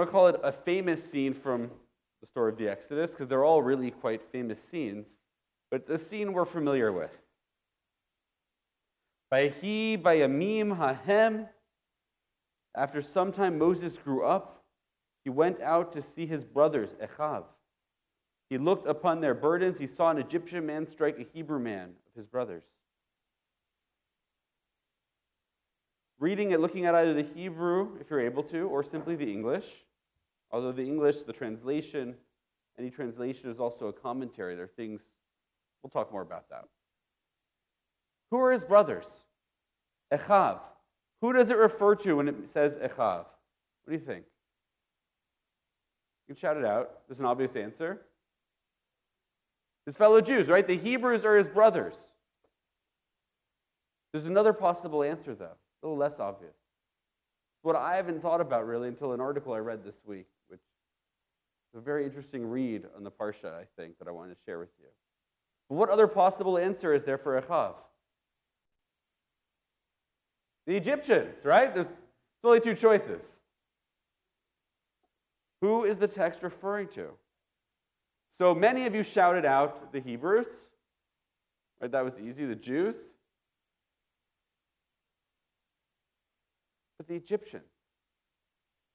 to call it a famous scene from the story of the Exodus, because they're all really quite famous scenes, but it's a scene we're familiar with. Vayhi bayamim hahem. After some time Moses grew up, he went out to see his brothers, Echav. He looked upon their burdens. He saw an Egyptian man strike a Hebrew man of his brothers. Reading it, looking at either the Hebrew, if you're able to, or simply the English. Although the English, the translation, any translation is also a commentary. There are things, we'll talk more about that. Who are his brothers? Echav. Who does it refer to when it says Echav? What do you think? You can shout it out. There's an obvious answer. His fellow Jews, right? The Hebrews are his brothers. There's another possible answer, though, a little less obvious. What I haven't thought about really until an article I read this week, which is a very interesting read on the Parshat, I think, that I wanted to share with you. But what other possible answer is there for Echav? The Egyptians, right? There's only two choices. Who is the text referring to? So many of you shouted out the Hebrews, right? That was easy, the Jews. But the Egyptians.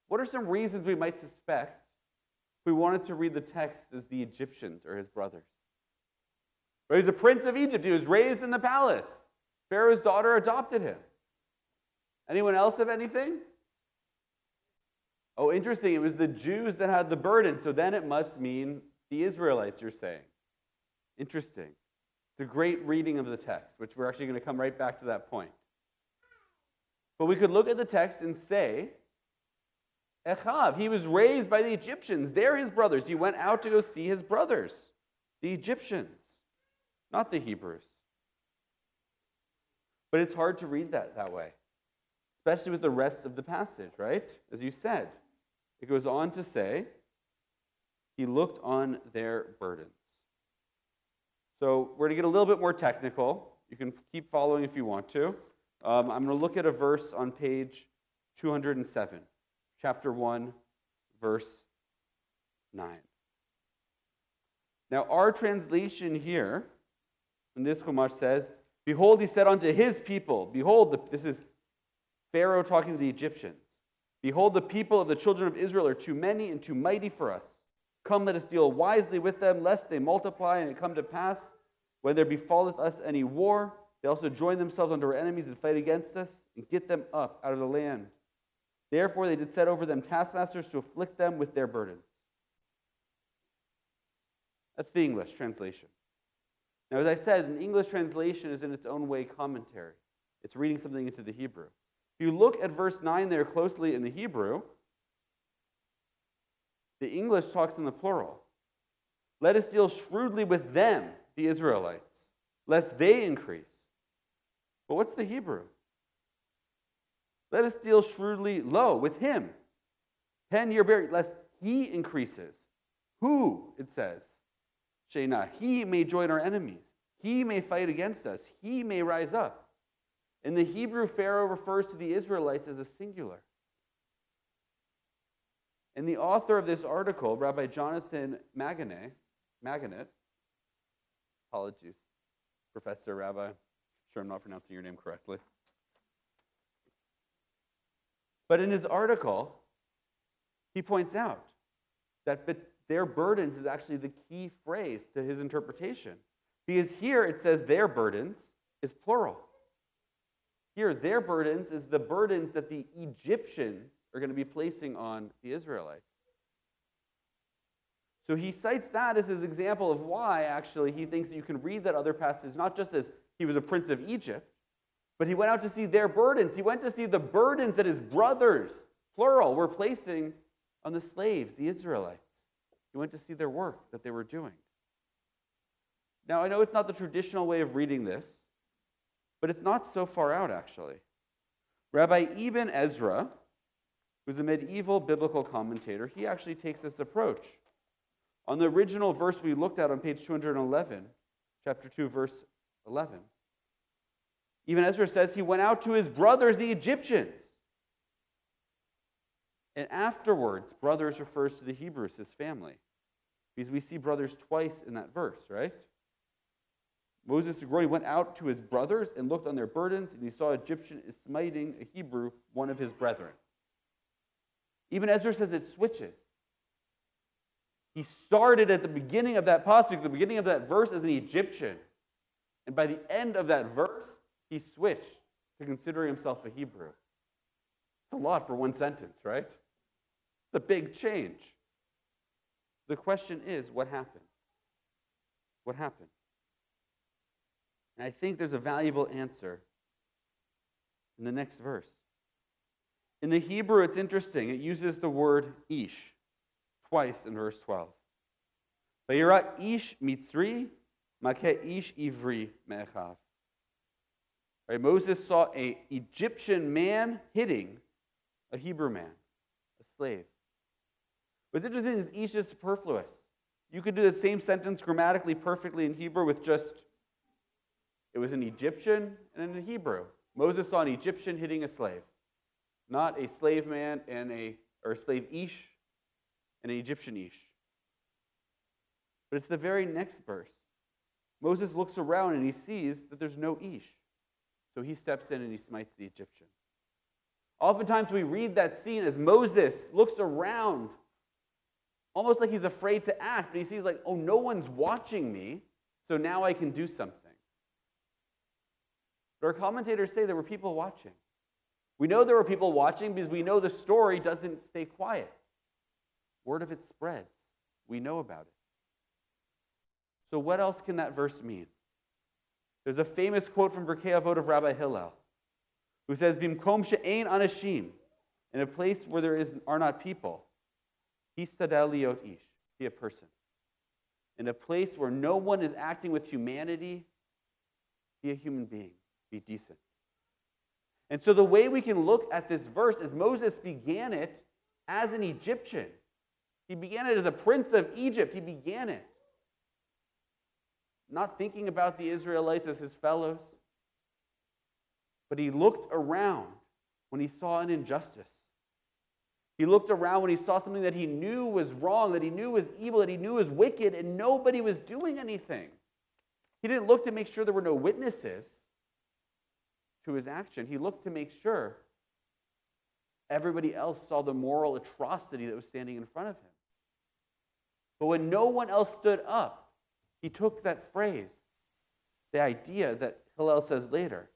What are some reasons we might suspect if we wanted to read the text as the Egyptians or his brothers? Right? He's a prince of Egypt. He was raised in the palace. Pharaoh's daughter adopted him. Anyone else have anything? Oh, interesting. It was the Jews that had the burden, so then it must mean the Israelites, you're saying. Interesting. It's a great reading of the text, which we're actually going to come right back to that point. But we could look at the text and say, Echav, he was raised by the Egyptians. They're his brothers. He went out to go see his brothers, the Egyptians, not the Hebrews. But it's hard to read that way, especially with the rest of the passage, right? As you said, it goes on to say, he looked on their burdens. So we're going to get a little bit more technical. You can keep following if you want to. I'm going to look at a verse on page 207, chapter 1, verse 9. Now, our translation here, in this Chumash says, behold, he said unto his people, behold, this is Pharaoh talking to the Egyptians. Behold, the people of the children of Israel are too many and too mighty for us. Come, let us deal wisely with them, lest they multiply, and it come to pass, when there befalleth us any war, they also join themselves unto our enemies and fight against us, and get them up out of the land. Therefore they did set over them taskmasters to afflict them with their burdens. That's the English translation. Now, as I said, an English translation is in its own way commentary. It's reading something into the Hebrew. If you look at verse 9 there closely in the Hebrew, the English talks in the plural. Let us deal shrewdly with them, the Israelites, lest they increase. But what's the Hebrew? Let us deal shrewdly, with him. Pen buried, lest he increases. Who, it says, Shena, he may join our enemies. He may fight against us. He may rise up. In the Hebrew, Pharaoh refers to the Israelites as a singular. And the author of this article, Rabbi Jonathan Maganet, apologies, Professor Rabbi, I'm sure I'm not pronouncing your name correctly. But in his article, he points out that their burdens is actually the key phrase to his interpretation. Because here it says their burdens is plural. Here, their burdens is the burdens that the Egyptians are going to be placing on the Israelites. So he cites that as his example of why, actually, he thinks that you can read that other passage not just as he was a prince of Egypt, but he went out to see their burdens. He went to see the burdens that his brothers, plural, were placing on the slaves, the Israelites. He went to see their work that they were doing. Now, I know it's not the traditional way of reading this, but it's not so far out, actually. Rabbi Ibn Ezra, who's a medieval biblical commentator, he actually takes this approach. On the original verse we looked at on page 211, chapter 2, verse 11, Ibn Ezra says he went out to his brothers, the Egyptians. And afterwards, brothers refers to the Hebrews, his family. Because we see brothers twice in that verse, right? Moses the glory went out to his brothers and looked on their burdens, and he saw an Egyptian is smiting a Hebrew, one of his brethren. Even Ezra says it switches. He started at the beginning of that passage, the beginning of that verse, as an Egyptian. And by the end of that verse, he switched to considering himself a Hebrew. It's a lot for one sentence, right? It's a big change. The question is, what happened? What happened? And I think there's a valuable answer in the next verse. In the Hebrew, it's interesting. It uses the word ish twice in verse 12. Vayira ish mitzri makeh ish ivri me'echav. Right, Moses saw an Egyptian man hitting a Hebrew man, a slave. What's interesting is ish is superfluous. You could do the same sentence grammatically perfectly in Hebrew with just, it was an Egyptian and an Hebrew. Moses saw an Egyptian hitting a slave, not a slave man or a slave ish and an Egyptian ish. But it's the very next verse. Moses looks around and he sees that there's no ish. So he steps in and he smites the Egyptian. Oftentimes we read that scene as Moses looks around, almost like he's afraid to act, but he sees like, oh, no one's watching me, so now I can do something. But our commentators say there were people watching. We know there were people watching because we know the story doesn't stay quiet. Word of it spreads. We know about it. So what else can that verse mean? There's a famous quote from Berkei Avot of Rabbi Hillel, who says, Bimkom she'ein anashim, in a place where are not people, histadel liot ish, be a person. In a place where no one is acting with humanity, be a human being, be decent. And so the way we can look at this verse is Moses began it as an Egyptian. He began it as a prince of Egypt. He began it. Not thinking about the Israelites as his fellows, but he looked around when he saw an injustice. He looked around when he saw something that he knew was wrong, that he knew was evil, that he knew was wicked, and nobody was doing anything. He didn't look to make sure there were no witnesses to his action. He looked to make sure everybody else saw the moral atrocity that was standing in front of him. But when no one else stood up, he took that phrase, the idea that Hillel says later,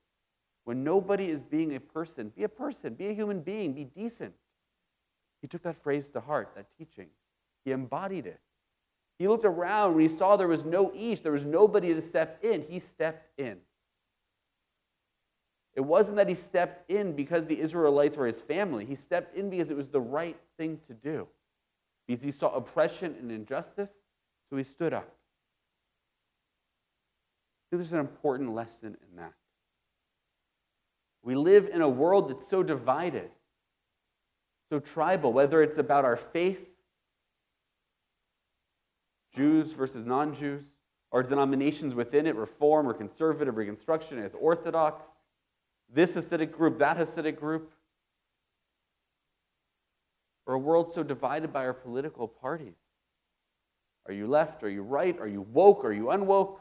when nobody is being a person, be a human being, be decent. He took that phrase to heart, that teaching. He embodied it. He looked around when he saw there was no ish, there was nobody to step in. He stepped in. It wasn't that he stepped in because the Israelites were his family. He stepped in because it was the right thing to do. Because he saw oppression and injustice, so he stood up. I think there's an important lesson in that. We live in a world that's so divided, so tribal, whether it's about our faith, Jews versus non-Jews, or denominations within it, Reform or Conservative, Reconstructionist, Orthodox, this Hasidic group, that Hasidic group, or a world so divided by our political parties. Are you left? Are you right? Are you woke? Are you unwoke?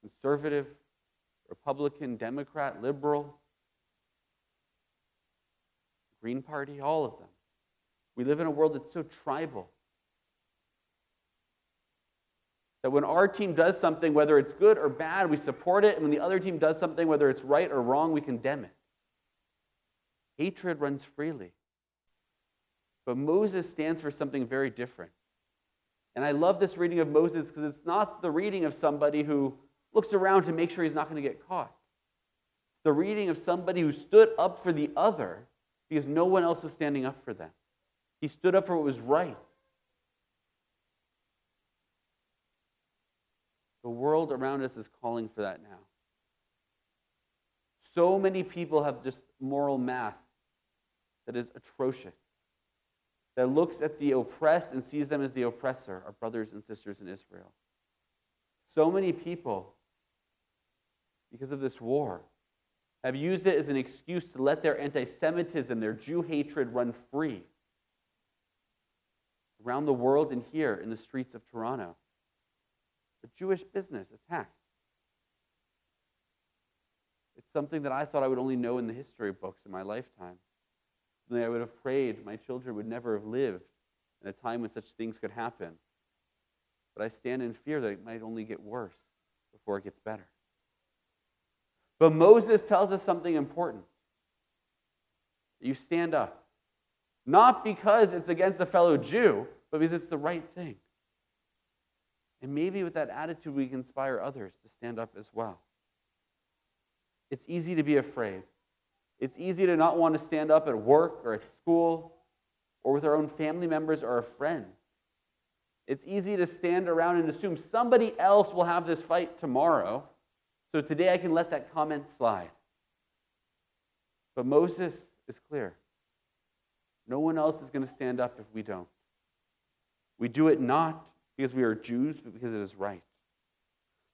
Conservative, Republican, Democrat, liberal, Green Party, all of them. We live in a world that's so tribal that when our team does something, whether it's good or bad, we support it, and when the other team does something, whether it's right or wrong, we condemn it. Hatred runs freely. But Moses stands for something very different. And I love this reading of Moses because it's not the reading of somebody who looks around to make sure he's not going to get caught. It's the reading of somebody who stood up for the other because no one else was standing up for them. He stood up for what was right. The world around us is calling for that now. So many people have just moral math that is atrocious, that looks at the oppressed and sees them as the oppressor, our brothers and sisters in Israel. So many people, because of this war, have used it as an excuse to let their anti-Semitism, their Jew hatred run free around the world and here in the streets of Toronto. A Jewish business attacked. It's something that I thought I would only know in the history books in my lifetime. Something I would have prayed my children would never have lived in a time when such things could happen. But I stand in fear that it might only get worse before it gets better. But Moses tells us something important. You stand up. Not because it's against a fellow Jew, but because it's the right thing. And maybe with that attitude, we can inspire others to stand up as well. It's easy to be afraid. It's easy to not want to stand up at work or at school or with our own family members or our friends. It's easy to stand around and assume somebody else will have this fight tomorrow, so today I can let that comment slide. But Moses is clear. No one else is going to stand up if we don't. We do it not because we are Jews, but because it is right.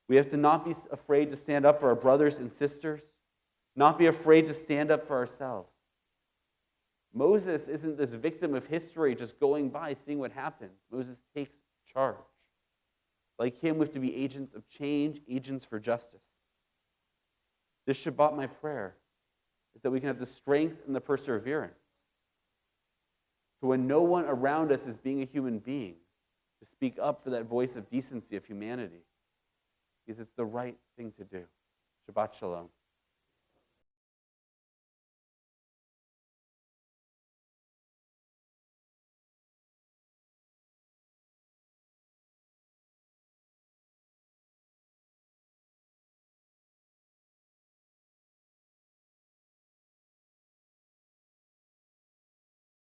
We have to not be afraid to stand up for our brothers and sisters, not be afraid to stand up for ourselves. Moses isn't this victim of history just going by, seeing what happens. Moses takes charge. Like him, we have to be agents of change, agents for justice. This Shabbat, my prayer is that we can have the strength and the perseverance to, when no one around us is being a human being, to speak up for that voice of decency, of humanity, because it's the right thing to do. Shabbat Shalom.